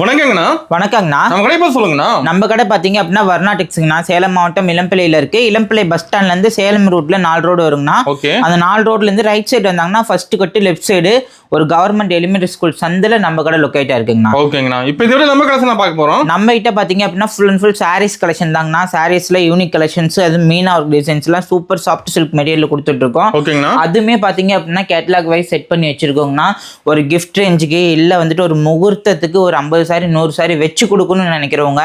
வணக்கங்கண்ணா. வணக்கங்கண்ணா. நம்ம கடை பேர் சொல்லுங்கண்ணா. நம்ம கடை பார்த்தீங்க அப்படின்னா வர்ணா டெக்ஸுங்கண்ணா. சேலம் மாவட்டம் இளம்பிள்ளையில இருக்கு. இளம்பிள்ளை பஸ் ஸ்டாண்ட்ல இருந்து சேலம் ரூட்ல 4 ரோடு வருங்கண்ணா. அந்த 4 ரோட்ல இருந்து ரைட் சைடு வந்தாங்கன்னா ஃபர்ஸ்ட் கட்டு லெஃப்ட் சைடு ஒரு கவர்மெண்ட் எலிமெண்டரி ஸ்கூல் சந்தில நம்ம கடை லொக்கேட்டா இருக்குங்கண்ணா. ஓகேங்கண்ணா. இப்போ இதோட நம்ம கலெக்ஷன் பார்க்க போறோம். நம்ம கிட்ட பாத்தீங்க அப்படின்னா full and full sarees collection தாங்கண்ணா. சாரீஸ்ல யூனிக் கலெக்ஷன்ஸ், அது மீனா ஒர்க் டிசைன்ஸ்லாம் சூப்பர் சாஃப்ட் சில்க் மெட்டீரியல் கொடுத்துட்டு இருக்கோம். ஓகேங்கண்ணா. அதுமே பாத்தீங்க அப்படின்னா கேட்டலாக் வைஸ் செட் பண்ணி வச்சிருக்கோங்கண்ணா. ஒரு கிஃப்ட் ரேஞ்சுக்கு இல்ல வந்துட்டு ஒரு முகூர்த்தத்துக்கு ஒரு 50 சாரி 100 சாரி வச்சு கொடுக்கணும்னு நினைக்கிறவங்க,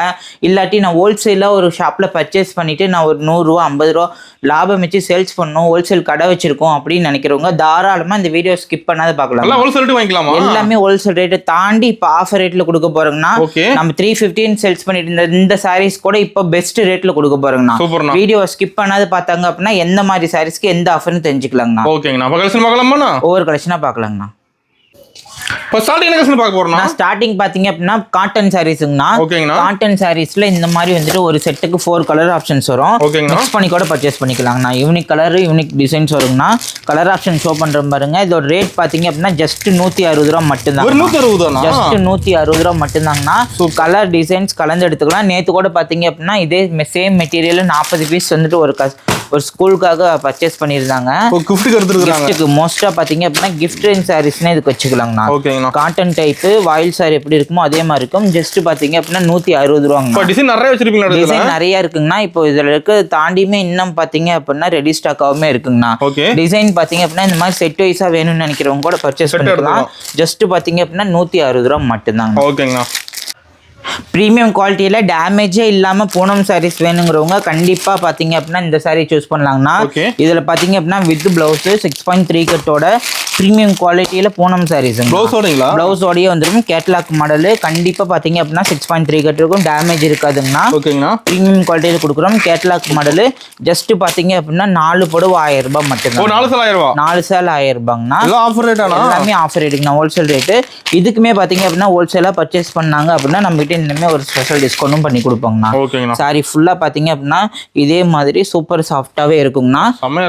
இல்லாட்டி நான் ஹோல்சேலாக ஒரு ஷாப்பில் பர்ச்சேஸ் பண்ணிவிட்டு நான் ஒரு 100 ரூபா 50 ரூபா லாபம் வச்சு சேல்ஸ் பண்ணணும், ஹோல்சேல் கடை வச்சிருக்கோம் அப்படின்னு நினைக்கிறவங்க தாராளமாக இந்த வீடியோ ஸ்கிப் பண்ணாத பார்க்கலாம். ஹோல்சேல் வாங்கிக்கலாமா? எல்லாமே ஹோல்சேல் ரேட்டை தாண்டி இப்போ ஆஃபர் ரேட்டில் கொடுக்க போகிறோங்கன்னா, நம்ம 315 சேல்ஸ் பண்ணிட்டு இந்த சாரீஸ் கூட இப்போ பெஸ்ட் ரேட்டில் கொடுக்க போகிறோங்கண்ணா. வீடியோ ஸ்கிப் பண்ணாத பார்த்தாங்க அப்படின்னா எந்த மாதிரி சாரீஸ்க்கு எந்த ஆஃபர்னு தெரிஞ்சுக்கலாங்கண்ணா. ஓகேங்கண்ணா. ஒவ்வொரு கலெக்ஷனாக பார்க்கலாங்கண்ணா. ஸ்டார்டிங் பாத்தீங்க அப்படின்னா காட்டன் சாரீஸ்ங்கண்ணா. காட்டன் சாரீஸ்ல இந்த மாதிரி வந்துட்டு ஒரு செட்டுக்கு 4 கலர் ஆப்ஷன்ஸ் வரும். மிக்ஸ் பண்ணி கூட பர்ச்சேஸ் பண்ணிக்கலாங்கண்ணா. யூனிக் கலர் யூனிக் டிசைன்ஸ் வருங்கண்ணா. கலர் ஆப்ஷன் ஷோ பண்ற பாருங்க. இதோட ரேட் பாத்தீங்க அப்படின்னா ஜஸ்ட் 160 ரூபா மட்டும்தான். ஜஸ்ட் 160 ரூபா மட்டும்தாங்கண்ணா. கலர் டிசைன்ஸ் கலந்து எடுத்துக்கலாம். நேத்து கூட பாத்தீங்க அப்படின்னா இதே சேம் மெட்டீரியல் 40 பீஸ் வந்துட்டு ஒரு ஸ்கூலுக்காக பர்ச்சேஸ் பண்ணியிருந்தாங்க. கிஃப்ட்டுக்கு மோஸ்டா பாத்தீங்க அப்படின்னா கிஃப்ட் ரேஞ்ச் சாரீஸ்னே இதுக்கு வச்சுக்கலாங்கண்ணா. காட்டன் டைப் வாயில் சாரி எப்படி இருக்குமோ அதே மாதிரி இருக்கும். ஜஸ்ட் பாத்தீங்க அப்படின்னா 160 ரூபாங்க. டிசைன் நிறைய இருக்குங்கண்ணா. இப்போ இதுல இருக்க தாண்டியுமே இன்னும் பாத்தீங்க அப்படின்னா ரெடி ஸ்டாக்காவுமே இருக்குங்கண்ணா. டிசைன் பாத்தீங்க அப்படின்னா இந்த மாதிரி செட் வைஸா வேணும்னு நினைக்கிறவங்க கூட பர்ச்சேஸ் பண்ணிக்கலாம். ஜஸ்ட் பாத்தீங்க அப்படின்னா 160 ரூபா மட்டும்தாங்க. ப்ரீமியம் குவாலிட்டியில் டேமேஜே இல்லாமல் பூனம் சாரீஸ் வேணுங்கிறவங்க கண்டிப்பாக பார்த்தீங்க அப்படின்னா இந்த சாரீ சூஸ் பண்ணலாங்கண்ணா. இதில் பார்த்தீங்க அப்படின்னா வித் பிளவுஸு 6.3 கட்டோட ப்ரீமியம் குவாலிட்டியில் பூனம் சாரீஸ் பிளவுஸோடய வந்துடும். கேட்லாக் மாடலு கண்டிப்பாக பார்த்தீங்க அப்படின்னா 6.3 கட் இருக்கும். டேமேஜ் இருக்காதுங்கண்ணா. ப்ரீமியம் குவாலிட்டியில் கொடுக்குறோம். கேட்லாக் மாடலு ஜஸ்ட் பார்த்தீங்க அப்படின்னா 4 புடவை 1000 ரூபாய் மட்டும்தான். 4 சேல் 1000 ரூபாங்கண்ணா. எல்லாமே ஆஃபர் ரேட்டுங்கண்ணா. Wholesale rate. இதுக்குமே பார்த்தீங்க அப்படின்னா ஹோல்சேலாக பர்ச்சேஸ் பண்ணாங்க அப்படின்னா நம்மகிட்ட இன்னுமே ஒரு ஸ்பெஷல் டிஸ்கவுண்டும் பண்ணி கொடுப்போங்கண்ணா. சாரி ஃபுல்லா பாத்தீங்க அப்படின்னா இதே மாதிரி சூப்பர் சாஃப்டாவே இருக்குங்கண்ணா.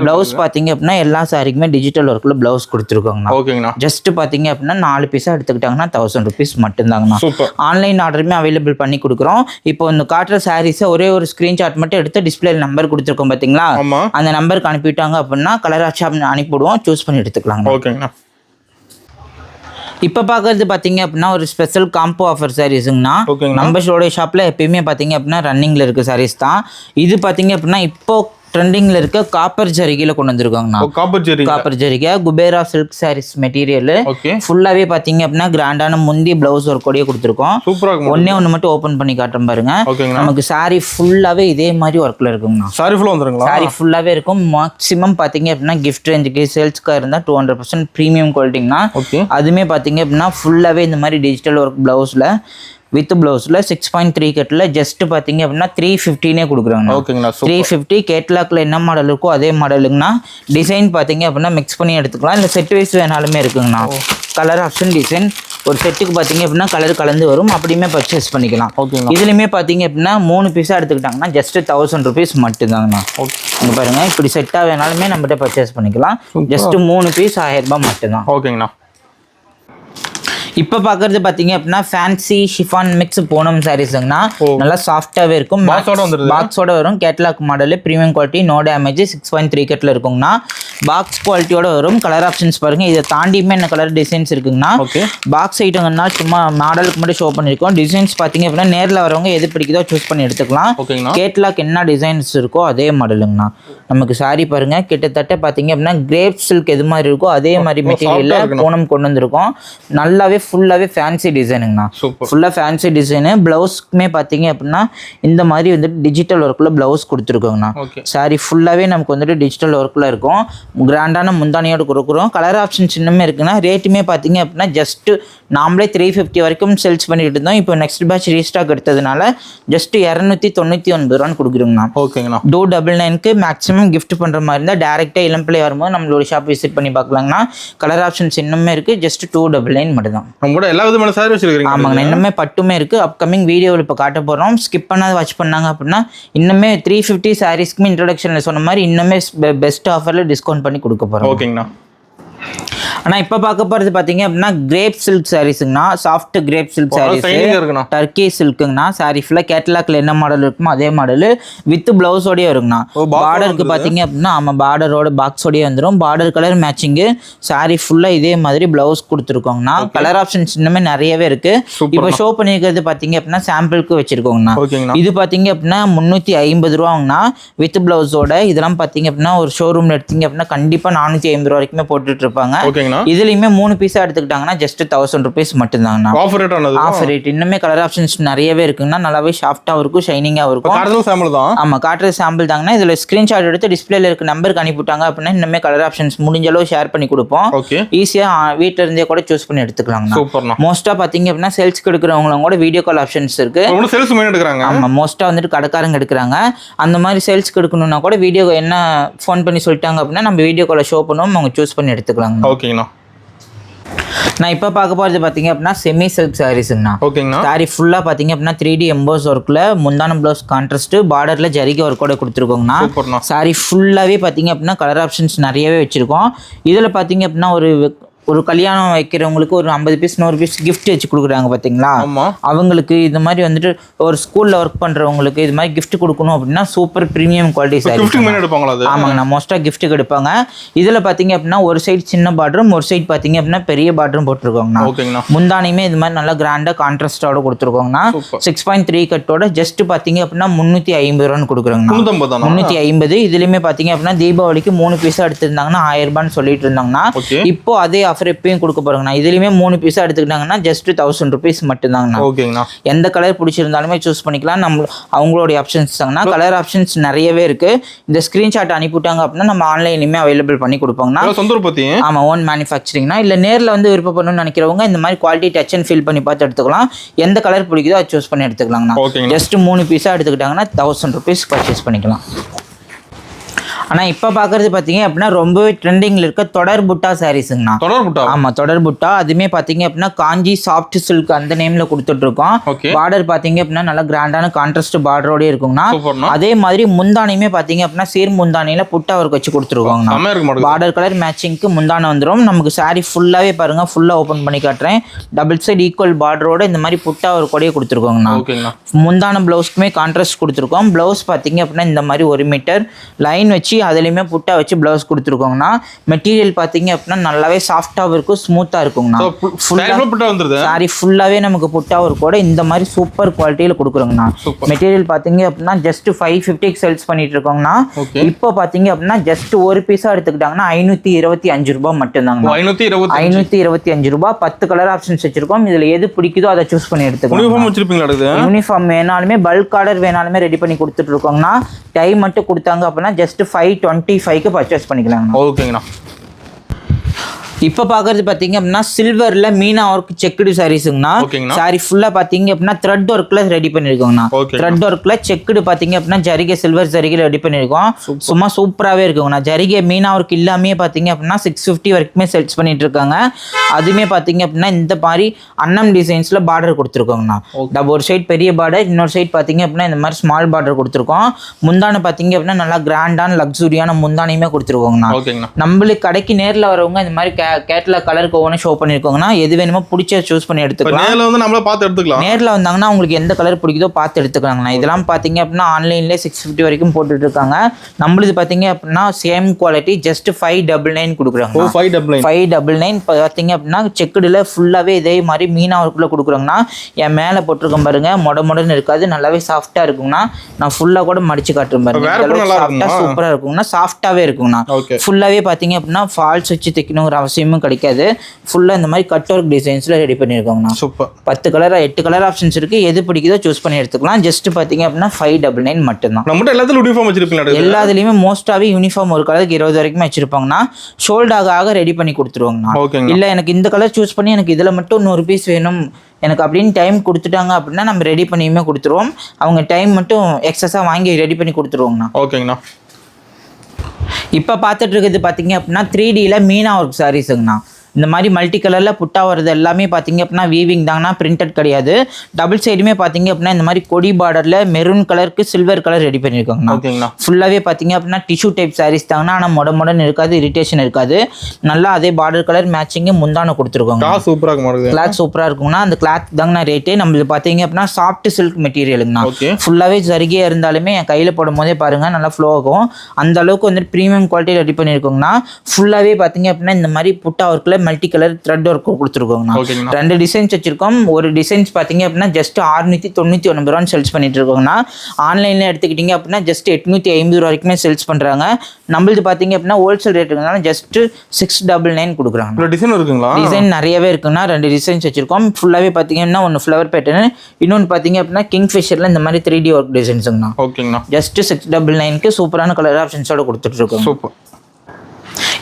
பிளவுஸ் பாத்தீங்க அப்படின்னா எல்லா சாரிக்குமே டிஜிட்டல் ஒர்க்ல பிளவுஸ் கொடுத்துருக்கோங்கண்ணா. ஜஸ்ட் பாத்தீங்க அப்படின்னா 4 பீஸா எடுத்துக்கிட்டாங்கன்னா 1000 rupees மட்டும்தாங்கண்ணா. ஆன்லைன் ஆர்டருமே அவைலபிள் பண்ணி கொடுக்குறோம். இப்போ இந்த காட்டுற சாரீஸை ஒரே ஒரு ஸ்கிரீன்ஷாட் மட்டும் எடுத்து டிஸ்பிளே நம்பர் கொடுத்துருக்கோம் பாத்தீங்களா, அந்த நம்பருக்கு அனுப்பிட்டாங்க அப்படின்னா கலர் ஷாப் அனுப்பிவிடுவோம். சூஸ் பண்ணி எடுத்துக்கலாம். இப்போ பார்க்கறது பார்த்தீங்க அப்படின்னா ஒரு ஸ்பெஷல் காம்போ ஆஃபர் சாரீஸுங்கண்ணா. நம்ம ஷாப்பில் எப்பயுமே பார்த்தீங்க அப்படின்னா ரன்னிங்கில் இருக்க சாரீஸ் தான். இது பார்த்தீங்க அப்படின்னா இப்போ ட்ரெண்டிங்ல இருக்க காப்பர் ஜரிகையில கொண்டு வந்திருக்காங்கண்ணா. காப்பர் ஜரிகை குபேரா சில்க் சாரீஸ் மெட்டீரியல் ஃபுல்லாவே பாத்தீங்க அப்படின்னா கிராண்டான முந்தி பிளவுஸ் ஒர்க் கூடயே கொடுத்துருக்கோம். ஒண்ணு மட்டும் ஓபன் பண்ணி காட்டுறேன் பாருங்க. நமக்கு சாரி ஃபுல்லாவே இதே மாதிரி ஒர்க்ல இருக்குங்கண்ணா. சாரி ஃபுல்லாவே இருக்கும். மேக்ஸிமம் பாத்தீங்க அப்படின்னா கிஃப்ட் ரேஞ்சுக்கு சேல்ஸ்க்கா இருந்தா 200% ப்ரீமியம் குவாலிட்டிங்கண்ணா. அதுமே பாத்தீங்க அப்படின்னா ஃபுல்லாவே இந்த மாதிரி டிஜிட்டல் ஒர்க் பிளவுஸ்ல வித் பிளவுஸ்ல 6.3 கட்டில் ஜஸ்ட் பார்த்தீங்க அப்படின்னா 350 கொடுக்குறாங்க. 350 கேட்லாக்ல என்ன மாடல் இருக்கோ அதே மாடலுங்கண்ணா. டிசைன் பார்த்தீங்க அப்படின்னா மிக்ஸ் பண்ணி எடுத்துக்கலாம். இல்லை செட் வைஸ் வேணாலுமே இருக்குங்கண்ணா. கலர் ஆப்ஷன் டிசைன் ஒரு செட்டுக்கு பார்த்தீங்க அப்படின்னா கலர் கலந்து வரும். அப்படியுமே பர்ச்சேஸ் பண்ணிக்கலாம். இதுலையுமே பார்த்தீங்க அப்படின்னா 3 பீஸாக எடுத்துக்கிட்டாங்கன்னா ஜஸ்ட் 1000 rupees மட்டும்தாங்கண்ணா. இங்கே பாருங்க, இப்படி செட்டாக வேணாலுமே நம்மகிட்ட பர்ச்சேஸ் பண்ணிக்கலாம். ஜஸ்ட் 3 பீஸ் 1000 ரூபாய் மட்டும்தான். ஓகேங்கண்ணா. இப்போ பார்க்கறது பார்த்தீங்க அப்படின்னா ஃபேன்சி ஷிஃபான் மிக்ஸ் பூனம் சாரீஸுங்கண்ணா. நல்லா சாஃப்டாகவே இருக்கும். பாக்ஸோட வரும். Catalogue model premium quality no damage 6.3 கட்டில் இருக்குங்கண்ணா. பாக்ஸ் குவாலிட்டியோட வரும். கலர் ஆப்ஷன்ஸ் பாருங்க. இதை தாண்டியுமே என்ன கலர் டிசைன்ஸ் இருக்குங்கண்ணா. பாக்ஸ் ஐட்டங்கன்னா சும்மா மாடலுக்கு மட்டும் ஷோ பண்ணியிருக்கோம். டிசைன்ஸ் பார்த்தீங்க அப்படின்னா நேரில் வரவங்க எது பிடிக்குதோ சூஸ் பண்ணி எடுத்துக்கலாம். கேட்லாக் என்ன டிசைன்ஸ் இருக்கோ அதே மாடலுங்கண்ணா. நமக்கு சாரி பாருங்க, கிட்டத்தட்ட பார்த்தீங்க அப்படின்னா கிரேப் சில்க் எது மாதிரி இருக்கோ அதே மாதிரி மெட்டீரியலில் பூனம் கொண்டு வந்திருக்கோம். நல்லாவே ஃபுல்லாவே ஃபேன்சி டிசைனுங்கண்ணா. ஃபுல்லாக ஃபேன்சி டிசைனு. பிளவுஸ்க்குமே பார்த்தீங்க அப்படின்னா இந்த மாதிரி வந்துட்டு டிஜிட்டல் ஒர்க்கில் பிளவுஸ் கொடுத்துருக்கோங்கண்ணா. சாரி ஃபுல்லாகவே நமக்கு வந்துட்டு டிஜிட்டல் ஒர்க்கில் இருக்கும். கிராண்டான முந்தானியோடு கொடுக்குறோம். கலர் ஆப்ஷன்ஸ் இன்னுமே இருக்குன்னா. ரேட்டுமே பார்த்தீங்க அப்படின்னா ஜஸ்ட் நாமளே 350 வரைக்கும் சேல்ஸ் பண்ணிட்டு இருந்தோம். இப்போ நெக்ஸ்ட் பேட்ச் ரீஸ்டாக் எடுத்ததுனால ஜஸ்ட் 299 ரூபான்னு கொடுக்குறோங்கண்ணா. 299க்கு மேக்ஸிமம் கிஃப்ட் பண்ணுற மாதிரி இருந்தால் டேரெக்டாக இளம்பிள்ளை வரும்போது நம்மளோட ஷாப் விசிட் பண்ணி பார்க்கலாங்கண்ணா. கலர் ஆப்ஷன்ஸ் இன்னுமே இருக்குது. ஜஸ்ட் 299 மட்டும் தான். எல்லா விதமான சாரி வச்சிருக்கீங்க. ஆமாங்க, இன்னுமே பட்டுமே இருக்கு. அப்கமிங் வீடியோவில் இப்போ காட்ட போறோம். ஸ்கிப் பண்ணாத வாட்ச் பண்ணாங்க அப்படின்னா இன்னுமே 350 சாரீஸ்க்குமே இன்ட்ரோடக்ஷன்ல சொன்ன மாதிரி இன்னுமே பெஸ்ட் ஆஃபர்ல டிஸ்கவுண்ட் பண்ணி கொடுக்க போறோம். ஓகேங்கண்ணா. ஆனா இப்ப பார்க்க போறது பாத்தீங்க அப்படின்னா கிரேப் சில்க் சாரீஸ்ங்கண்ணா. Soft crepe silk sarees, Turkey சில்க்குங்கண்ணா. சாரி ஃபுல்லா கேட்டலாக்ல என்ன மாடல் இருக்குமோ அதே மாடல் வித் பிளவுஸோடய இருக்குங்கண்ணா. பார்டருக்கு பாத்தீங்க அப்படின்னா ஆமா பார்டரோட பாக்ஸோடய வந்துடும். Border colour matching. சாரி ஃபுல்லா இதே மாதிரி பிளவுஸ் கொடுத்துருக்கோங்கண்ணா. கலர் ஆப்ஷன்ஸ் இன்னுமே நிறையவே இருக்கு. இப்போ ஷோ பண்ணிருக்கிறது பாத்தீங்க அப்படின்னா சாம்பிளுக்கு வச்சிருக்கோங்கண்ணா. இது பாத்தீங்க அப்படின்னா 350 ரூபாங்கண்ணா வித் பிளவுஸோட. இதெல்லாம் பாத்தீங்க அப்படின்னா ஒரு ஷோரூம்ல எடுத்தீங்க அப்படின்னா கண்டிப்பா 450 ரூபா வரைக்குமே போட்டுட்டு இருப்பாங்க. இதுலயுமே 3 பீஸா எடுத்துக்கிட்டாங்கன்னா ஜஸ்ட் 1000 rupees மட்டும்தாங்கண்ணா. Offer rate. இன்னுமே கலர் ஆப்ஷன்ஸ் நிறையவே இருக்குங்கண்ணா. நல்லாவே சாஃப்டாவும் இருக்கும், ஷைனிங்காவும் இருக்கும். ஆமா காட்டுறது சாம்பிள் தாங்கண்ணா. இதுல ஸ்கிரீன்ஷாட் எடுத்து டிஸ்பிளேல இருக்க நம்பருக்கு அனுப்பிவிட்டாங்க அப்படின்னா இன்னுமே கலர் ஆப்ஷன்ஸ் முடிஞ்ச அளவு ஷேர் பண்ணி கொடுப்போம். ஈஸியா வீட்டுல இருந்தே கூட சூஸ் பண்ணி எடுத்துக்கலாங்கண்ணா. மோஸ்டா பாத்தீங்க அப்படின்னா சேல்ஸ்க்கு எடுக்கிறவங்களும் கூட வீடியோ கால் ஆப்ஷன்ஸ் இருக்கு. ஆமா மோஸ்டா வந்துட்டு கடைக்காரங்க எடுக்கிறாங்க. அந்த மாதிரி சேல்ஸ்க்கு எடுக்கணும்னா கூட வீடியோ என்ன ஃபோன் பண்ணி சொல்லிட்டாங்க அப்படின்னா நம்ம வீடியோ காலை ஷோ பண்ணுவோம், அவங்க சூஸ் பண்ணி எடுத்துக்கலாங்க. ஓகேங்கண்ணா. நான் இப்போ பார்க்க போகிறது பார்த்தீங்க அப்படின்னா செமி சில்க் சாரீஸுங்கண்ணா. ஓகேங்கண்ணா. சாரி ஃபுல்லாக பார்த்தீங்க அப்படின்னா 3D எம்போஸ் ஒர்க்கில் முந்தான ப்ளவுஸ் கான்ட்ராஸ்ட் பார்டரில் ஜரிகை ஒர்க்கோட கொடுத்துருக்கோங்கண்ணா. சாரி ஃபுல்லாகவே பார்த்தீங்க அப்படின்னா கலர் ஆப்ஷன்ஸ் நிறையவே வச்சுருக்கோம். இதில் பார்த்தீங்க அப்படின்னா ஒரு கல்யாணம் வைக்கிறவங்களுக்கு ஒரு 50 பீஸ் 100 பீஸ் கிஃப்ட் வச்சு கொடுக்குறாங்க பார்த்தீங்களா, அவங்களுக்கு இது மாதிரி வந்துட்டு ஒரு ஸ்கூலில் ஒர்க் பண்ணுறவங்களுக்கு இது மாதிரி கிஃப்ட் கொடுக்கணும் அப்படின்னா சூப்பர் ப்ரீமியம் குவாலிட்டி சாரி. ஆமாங்கண்ணா மோஸ்ட்டாக கிஃப்ட்டுக்கு எடுப்பாங்க. இதில் பார்த்தீங்க அப்படின்னா ஒரு சைடு சின்ன பார்டரும் ஒரு சைடு பார்த்தீங்க அப்படின்னா பெரிய பார்டரும் போட்டிருக்கோங்கண்ணா. முந்தானையுமே இது மாதிரி நல்லா கிராண்டாக கான்ட்ராஸ்டோட கொடுத்துருக்கோங்கண்ணா. 6.3 கட்டோட ஜஸ்ட் பார்த்தீங்க அப்படின்னா 350 ரூபான்னு கொடுக்குறாங்கண்ணா. 350. இதுலையுமே பார்த்தீங்க அப்படின்னா தீபாவளிக்கு 3 பீஸாக எடுத்திருந்தாங்கன்னா 1000 ரூபான்னு சொல்லிட்டு இருந்தாங்கன்னா இப்போ அதே ஆஃபர் எப்பயும் கொடுக்க போறாங்கண்ணா. இதுலயுமே 3 பீஸா எடுத்துக்கிட்டாங்கன்னா ஜஸ்ட் 1000 rupees மட்டும்தாங்கண்ணா. எந்த கலர் பிடிச்சிருந்தாலுமே சூஸ் பண்ணிக்கலாம். நம்ம அவங்களோட ஆப்ஷன்ஸ் தாங்கண்ணா. கலர் ஆப்ஷன்ஸ் நிறையவே இருக்கு. இந்த ஸ்கிரீன்ஷாட் அனுப்பிவிட்டாங்க அப்படின்னா நம்ம ஆன்லைன்லயுமே அவைலபிள் பண்ணி கொடுப்பாங்கண்ணா. ஆமா ஓன் மேனுஃபேக்சரிங்னா. இல்ல நேரில் வந்து விருப்பப்படணும்னு நினைக்கிறவங்க இந்த மாதிரி குவாலிட்டி டச் அண்ட் ஃபீல் பண்ணி பார்த்து எடுத்துக்கலாம். எந்த கலர் பிடிக்குதோ அதை சூஸ் பண்ணி எடுத்துக்கலாங்கண்ணா. ஜஸ்ட் 3 பீஸா எடுத்துக்கிட்டாங்கன்னா 1000 rupees பர்ச்சேஸ் பண்ணிக்கலாம். ஆனால் இப்போ பார்க்குறது பார்த்தீங்க அப்படின்னா ரொம்பவே ட்ரெண்டிங்கில் இருக்க தொடர் புட்டா சாரீஸுங்கண்ணா. ஆமாம் தொடர் புட்டா. அதுவுமே பார்த்தீங்க அப்படின்னா காஞ்சி சாஃப்ட் சில்க் அந்த நேமில் கொடுத்துட்ருக்கோம். பார்டர் பார்த்தீங்க அப்படின்னா நல்லா கிராண்டான கான்ட்ராஸ்ட் பார்டரோடய இருக்குங்கண்ணா. அதே மாதிரி முந்தானையுமே பார்த்தீங்க அப்படின்னா சீர் முந்தானையில் புட்டா ஒர்க் வச்சு கொடுத்துருக்கோங்கண்ணா. பார்டர் கலர் மேட்சிங்க்கு முந்தானை வந்துடும். நமக்கு சாரீ ஃபுல்லாகவே பாருங்கள், ஃபுல்லாக ஓப்பன் பண்ணி காட்டுறேன். டபுள் சைடு ஈக்குவல் பார்டரோட இந்த மாதிரி புட்டா ஒர்க் கூடயே கொடுத்துருக்கோங்கண்ணா. முந்தான ப்ளவுஸ்க்குமே கான்ட்ராஸ்ட் கொடுத்துருக்கோம். ப்ளவுஸ் பார்த்தீங்க அப்படின்னா இந்த மாதிரி 1 மீட்டர் லைன் வச்சு அதுலயுமே புட்டா வச்சு பிளவுஸ் கொடுத்துருக்கோங்கண்ணா. மெட்டீரியல் பாத்தீங்க அப்படின்னா நல்லாவே சாஃப்டாவும் இருக்கும், ஸ்மூத்தா இருக்குங்கண்ணா. சாரி ஃபுல்லாவே நமக்கு புட்டா கூட இந்த மாதிரி சூப்பர் குவாலிட்டியில கொடுக்குறோங்கண்ணா. மெட்டீரியல் பாத்தீங்க அப்படின்னா ஜஸ்ட் 550 சேல்ஸ் பண்ணிட்டு இருக்கோங்கண்ணா. இப்போ பாத்தீங்க அப்படின்னா ஜஸ்ட் ஒரு பீஸா எடுத்துக்கிட்டாங்கன்னா 525 ரூபாய் மட்டும்தாங்க. 525 ரூபாய். 10 கலர் ஆப்ஷன்ஸ் வச்சிருக்கோம். இதுல எது பிடிக்குதோ அதை சூஸ் பண்ணி எடுத்துக்கலாம். யூனிஃபார்ம் வேணாலுமே பல்க் ஆர்டர் வேணாலுமே ரெடி பண்ணி கொடுத்துட்டு இருக்கோங்கண்ணா. டைம் மட்டும் கொடுத்தாங்க அப்படின்னா ஜஸ்ட் 525க்கு பர்ச்சேஸ் பண்ணிக்கலாம். ஓகேங்கண்ணா. இப்போ பார்க்கறது பார்த்தீங்க அப்படின்னா சில்வரில் மீனா ஒர்க் செக்குடு சாரீஸுங்கண்ணா. சாரி ஃபுல்லாக பார்த்தீங்க அப்படின்னா த்ரெட் ஒர்க்கில் ரெடி பண்ணியிருக்கோங்கண்ணா. த்ரெட் ஒர்க்கில் செக்குடு பார்த்தீங்க அப்படின்னா ஜரிகை சில்வர் ஜரிகையில் ரெடி பண்ணியிருக்கோம். சும்மா சூப்பராகவே இருக்குங்கண்ணா. ஜரிகை மீனா ஒர்க் இல்லாமே பார்த்தீங்க அப்படின்னா 650 வரைக்குமே சேல்ஸ் பண்ணிட்டு இருக்காங்க. அதுவுமே பார்த்தீங்க அப்படின்னா இந்த மாதிரி அன்னம் டிசைன்ஸில் பார்டர் கொடுத்துருக்கோங்கண்ணா. ஒரு சைட் பெரிய பார்டர், இன்னொரு சைட் பார்த்தீங்க அப்படின்னா இந்த மாதிரி ஸ்மால் பார்டர் கொடுத்துருக்கோம். முந்தானை பார்த்தீங்க அப்படின்னா நல்லா கிராண்டான லக்ஸுரியான முந்தானையுமே கொடுத்துருக்கோங்கண்ணா. நம்மளுக்கு கடைக்கு நேரில் வரவங்க இந்த மாதிரி கேட்டலாக் கலருக்கு ஒவ்வொன்றும் ஷோ பண்ணியிருக்கோங்கன்னா எது வேணுமோ பிடிச்ச சூஸ் பண்ணி எடுத்துக்கலாம். நேரில் வந்தாங்கன்னா உங்களுக்கு எந்த கலர் பிடிக்குதோ பார்த்து எடுத்துக்கலாங்கண்ணா. இதெல்லாம் பார்த்தீங்க அப்படின்னா ஆன்லைன்லேயே 650 வரைக்கும் போட்டுட்டு இருக்காங்க. நம்மளுக்கு பார்த்தீங்க அப்படின்னா சேம் குவாலிட்டி ஜஸ்ட் 599 கொடுக்குறாங்க. 599 பார்த்தீங்க அப்படின்னா செக்குடில் ஃபுல்லாகவே இதே மாதிரி மீனா ஒர்க்கில் கொடுக்குறாங்கண்ணா. என் மேலே போட்டிருக்கேன் பாருங்க, மொடன்னு இருக்காது, நல்லாவே சாஃப்டாக இருக்குங்கண்ணா. நான் ஃபுல்லாக கூட மடிச்சு காட்டுறேன் பாருங்க, சாஃப்டாக சூப்பராக இருக்குங்கண்ணா. சாஃப்டாகவே இருக்குங்கண்ணா. ஃபுல்லாகவே பார்த்தீங்க அப்படின்னா ஃபால்ஸ் வச்சு தைக்கணுங்கிற அவசியமும் கிடைக்காது. ஃபுல்லா இந்த மாதிரி கட் ஒர்க் டிசைன்ஸ்ல ரெடி பண்ணிருக்காங்கண்ணா. சூப்பர். 10 கலர் 8 கலர் ஆப்ஷன்ஸ் இருக்கு. எது பிடிக்குதோ சூஸ் பண்ணி எடுத்துக்கலாம். ஜஸ்ட் பாத்தீங்க அப்படின்னா 599 மட்டும்தான். நம்ம எல்லாத்துலயும் யூனிஃபார்ம் வச்சிருப்பீங்க. எல்லாத்துலயுமே மோஸ்டாவே யூனிஃபார்ம் ஒரு கலருக்கு 20 வரைக்கும் வச்சிருப்பாங்கண்ணா. ஷோல்டர் ஆக ரெடி பண்ணி கொடுத்துருவாங்கண்ணா. இல்ல எனக்கு இந்த கலர் சூஸ் பண்ணி எனக்கு இதுல மட்டும் 100 பீஸ் வேணும் எனக்கு அப்படின்னு டைம் கொடுத்துட்டாங்க அப்படின்னா நம்ம ரெடி பண்ணியுமே கொடுத்துருவோம். அவங்க டைம் மட்டும் எக்ஸஸா வாங்கி ரெடி பண்ணி கொடுத்துருவோங்கண்ணா. ஓகேங்கண்ணா. இப்போ பார்த்துட்டு இருக்குது பார்த்தீங்க அப்படின்னா 3Dயில் மீனா ஒர்க் சாரீஸுங்கண்ணா. இந்த மாதிரி மல்டி கலரில் புட்டா வருது எல்லாமே பார்த்தீங்க அப்படின்னா வீவிங் தாங்கன்னா பிரிண்டட் கிடையாது. டபுள் சைடுமே பார்த்தீங்க அப்படின்னா இந்த மாதிரி கொடி பார்டரில் மெரூன் கலருக்கு சில்வர் கலர் ரெடி பண்ணியிருக்காங்கண்ணா. ஃபுல்லாகவே பார்த்தீங்க அப்படின்னா டிஷ்யூ டைப் சாரீஸ் தாங்கன்னா, ஆனால் மொடன்னு இருக்காது, இரிட்டேஷன் இருக்காது. நல்லா அதே பார்டர் கலர் மேட்சிங்கு முந்தான கொடுத்துருக்கோங்க. கிளாத் சூப்பராக இருக்குங்கண்ணா. அந்த கிளாத் தாங்கண்ணா ரேட்டு. நம்மளுக்கு பார்த்தீங்க அப்படின்னா சாஃப்ட் சில்க் மெட்டீரியலுங்கண்ணா. ஃபுல்லாகவே ஜரிகையாக இருந்தாலுமே என் கையில் போடும் போதே பாருங்கள் நல்லா ஃப்ளோ ஆகும். அந்த அளவுக்கு வந்துட்டு ப்ரீமியம் குவாலிட்டி ரெடி பண்ணியிருக்கோங்கண்ணா. ஃபுல்லாகவே பார்த்தீங்க அப்படின்னா இந்த மாதிரி புட்டா ஒர்க்கில் மல்டி கலர் த்ரெட் ஒர்க் கொடுத்துருக்கோங்கண்ணா. 2 டிசைன்ஸ் வச்சிருக்கோம். ஒரு டிசைன்ஸ் பார்த்தீங்க அப்படின்னா ஜஸ்ட் 699 ரூபான்னு சேல்ஸ் பண்ணிட்டு இருக்கோங்கண்ணா. ஆன்லைனில் எடுத்துக்கிட்டிங்க அப்படின்னா ஜஸ்ட் 850 வரைக்குமே சேல்ஸ் பண்ணுறாங்க. நம்மளுக்கு பார்த்தீங்க அப்படின்னா ஹோல்சேல் ரேட்டுங்கனால ஜஸ்ட் 699 கொடுக்குறாங்க. டிசைன் இருக்குங்களா? டிசைன் நிறையவே இருக்குன்னா 2 டிசைன்ஸ் வச்சிருக்கோம். ஃபுல்லாகவே பார்த்தீங்கன்னா ஒன்று ஃப்ளவர் பேட்டர்னு, இன்னொன்று பார்த்தீங்க அப்படின்னா கிங்ஃபிஷரில் இந்த மாதிரி 3D ஒர்க் டிசைன்ஸுங்கண்ணா. ஓகேங்கண்ணா. ஜஸ்ட் 699க்கு சூப்பரான கலர் ஆப்ஷன்ஸோட கொடுத்துட்ருக்கோம். சூப்பர்.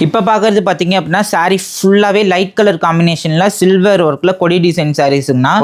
இப்போ பார்க்குறது பார்த்தீங்க அப்படின்னா சாரீ ஃபுல்லாகவே லைட் கலர் காம்பினேஷனில் சில்வர் ஒர்க்கில் கொடி டிசைன் சாரீஸுங்கண்ணா.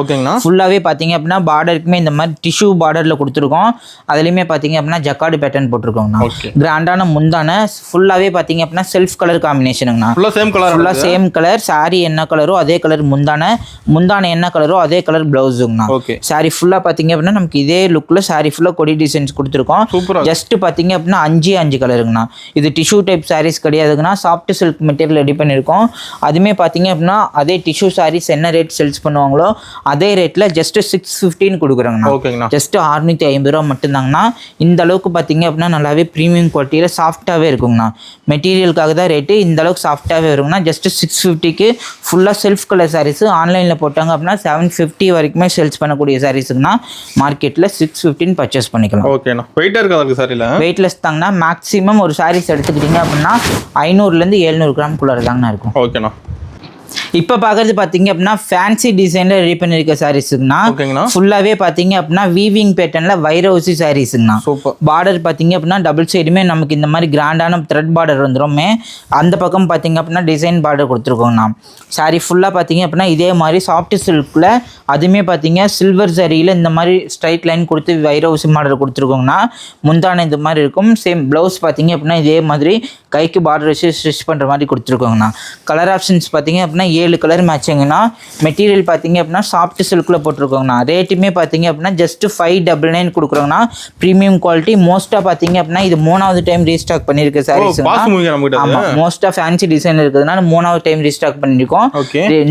ஃபுல்லாகவே பார்த்தீங்க அப்படின்னா பார்டருக்குமே இந்த மாதிரி டிஷ்யூ பார்டரில் கொடுத்துருக்கோம். அதுலேயுமே பார்த்தீங்க அப்படின்னா ஜக்கார்டு பேட்டர்ன் போட்டிருக்கோங்கண்ணா. கிராண்டான முந்தான ஃபுல்லாகவே பார்த்தீங்க அப்படின்னா செல்ஃப் கலர் காம்பினேஷனுங்கண்ணா. ஃபுல்லாக சேம் கலர். சாரீ என்ன கலரோ அதே கலர் முந்தான என்ன கலரோ அதே கலர் ப்ளவுஸுங்கண்ணா. சாரீ ஃபுல்லாக பார்த்தீங்க அப்படின்னா நமக்கு இதே லுக்கில் சாரீ ஃபுல்லாக கொடி டிசைன்ஸ் கொடுத்துருக்கோம். ஜஸ்ட் பார்த்தீங்க அப்படின்னா 5 கலருங்கண்ணா. இது டிஷ்யூ டைப் சாரீஸ் கிடையாதுங்கண்ணா. சாஃப்ட் சில்க் மெட்டீரியல் ரெடி பண்ணியிருக்கோம். அதுவுமே பார்த்தீங்க அப்படின்னா அதே டிஷ்யூ சாரீஸ் என்ன ரேட் சேல்ஸ் பண்ணுவாங்களோ அதே ரேட்டில் ஜஸ்ட் 615 கொடுக்குறாங்கண்ணா. ஜஸ்ட் 650 ரூபா மட்டும்தாங்கண்ணா. இந்த அளவுக்கு பார்த்தீங்க அப்படின்னா நல்லாவே ப்ரீமியம் குவாலிட்டியில் சாஃப்டாகவே இருக்குங்கண்ணா. மெட்டீரியலுக்காக தான் ரேட்டு. இந்த அளவுக்கு சாஃப்டாகவே இருக்குங்கண்ணா. ஜஸ்ட் 650க்கு ஃபுல்லாக செல்ஃப் கலர் சாரீஸ் ஆன்லைனில் போட்டாங்க அப்படின்னா 750 வரைக்குமே சேல்ஸ் பண்ணக்கூடிய சாரீஸுங்கண்ணா. மார்க்கெட்டில் 615 பர்ச்சேஸ் பண்ணிக்கலாம். ஓகேண்ணா. வெயிட்லெஸ் தாங்கண்ணா. மேக்ஸிமம் ஒரு சாரீஸ் எடுத்துக்கிட்டிங்க அப்படின்னா 500லேருந்து 700 கிராம்குள்ளார தாங்கண்ணா இருக்கும். ஓகேண்ணா. இப்போ பார்க்குறது பார்த்தீங்க அப்படின்னா ஃபேன்சி டிசைனில் ரெடி பண்ணியிருக்க சாரீஸுங்கண்ணா. ஃபுல்லாகவே பார்த்தீங்க அப்படின்னா வீவிங் பேட்டர்னில் வைரவுசி சாரீஸுங்கண்ணா. பார்டர் பார்த்தீங்க அப்படின்னா டபுள் சைடுமே நமக்கு இந்த மாதிரி கிராண்டான த்ரெட் பார்டர் வந்துடுமே. அந்த பக்கம் பார்த்தீங்க அப்படின்னா டிசைன் பார்டர் கொடுத்துருக்கோங்கண்ணா. சாரீ ஃபுல்லாக பார்த்தீங்க அப்படின்னா இதே மாதிரி சாஃப்ட் சில்கில் அதுவுமே பார்த்தீங்க சில்வர் சரியில் இந்த மாதிரி ஸ்ட்ரைட் லைன் கொடுத்து வைரவுசி மாடல் கொடுத்துருக்கோங்கண்ணா. முந்தான இந்த மாதிரி இருக்கும். சேம் ப்ளவுஸ் பார்த்தீங்க அப்படின்னா இதே மாதிரி கைக்கு பார்டர் வச்சு ஸ்டிச் பண்ணுற மாதிரி கொடுத்துருக்கோங்கண்ணா. கலர் ஆப்ஷன்ஸ் பார்த்தீங்க அப்படின்னா 7 கலர் மேட்சிங்கண்ணா. மெட்டீரியல் பார்த்தீங்க அப்படின்னா சாஃப்ட் சில்கில் போட்டிருக்கோங்கண்ணா. ரேட்டுமே பார்த்தீங்க அப்படின்னா ஜஸ்ட் 599 கொடுக்குறோங்கண்ணா. Premium quality. மோஸ்ட்டாக பார்த்தீங்க அப்படின்னா இது 3வது டைம் ரீஸ்டாக் பண்ணியிருக்க சாரீஸ். ஆமாம், மோஸ்ட்டாக ஃபேன்சி டிசைன் இருக்கிறதுனால 3வது டைம் ரீஸ்டாக் பண்ணியிருக்கோம்.